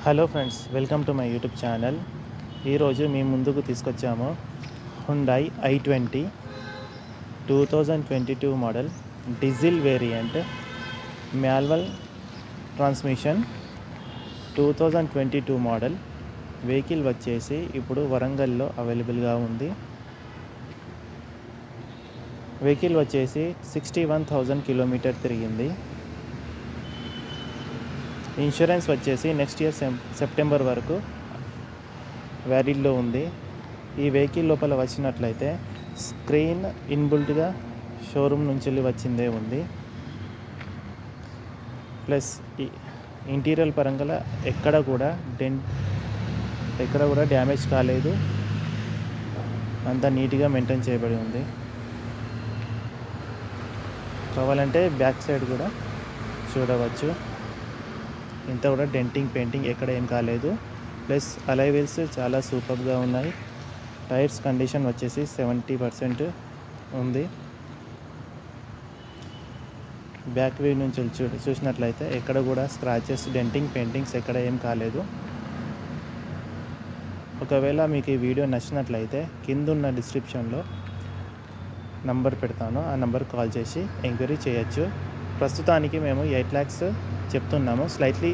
Hello friends, welcome to my YouTube channel. ఈరోజు మేము ముందుకు తీసుకొచ్చాము Hyundai i20 2022 model diesel variant manual transmission 2022 model vehicle వచ్చేసి ఇప్పుడు వరంగల్లో అవైలబుల్గా ఉంది. వెహికల్ వచ్చేసి 61,000 కిలోమీటర్ తిరిగింది. ఇన్సూరెన్స్ వచ్చేసి నెక్స్ట్ ఇయర్ సెప్టెంబర్ వరకు వ్యాలిడ్లో ఉంది. ఈ వెహికల్ లోపల వచ్చినట్లయితే స్క్రీన్ ఇన్బుల్ట్గా షోరూమ్ నుంచి వచ్చిందే ఉంది. ప్లస్ ఈ ఇంటీరియర్ పరంగా ఎక్కడ కూడా డ్యామేజ్ కాలేదు. అంతా నీట్గా మెయింటైన్ చేయబడి ఉంది. కావాలంటే బ్యాక్ సైడ్ కూడా చూడవచ్చు. ఇంత కూడా డెంటింగ్ పెయింటింగ్ ఎక్కడ ఏం కాలేదు. ప్లస్ అలాయ్ వీల్స్ చాలా సూపర్గా ఉన్నాయి. టైర్స్ కండిషన్ వచ్చేసి 70% ఉంది. బ్యాక్ వ్యూ నుంచి చూసినట్లయితే ఎక్కడ కూడా స్క్రాచెస్, డెంటింగ్, పెయింటింగ్స్ ఎక్కడ ఏం కాలేదు. ఒకవేళ మీకు ఈ వీడియో నచ్చినట్లయితే కిందున్న డిస్క్రిప్షన్లో నంబర్ పెడతాను. ఆ నంబర్ కాల్ చేసి ఎంక్వైరీ చేయొచ్చు. ప్రస్తుతానికి మేము 8 lakhs చెప్తున్నాము. స్లైట్లీ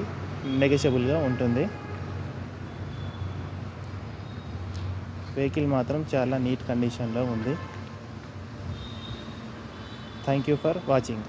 నెగోషియబుల్గా ఉంటుంది. వెహికల్ మాత్రం చాలా నీట్ కండిషన్లో ఉంది. Thank you for watching.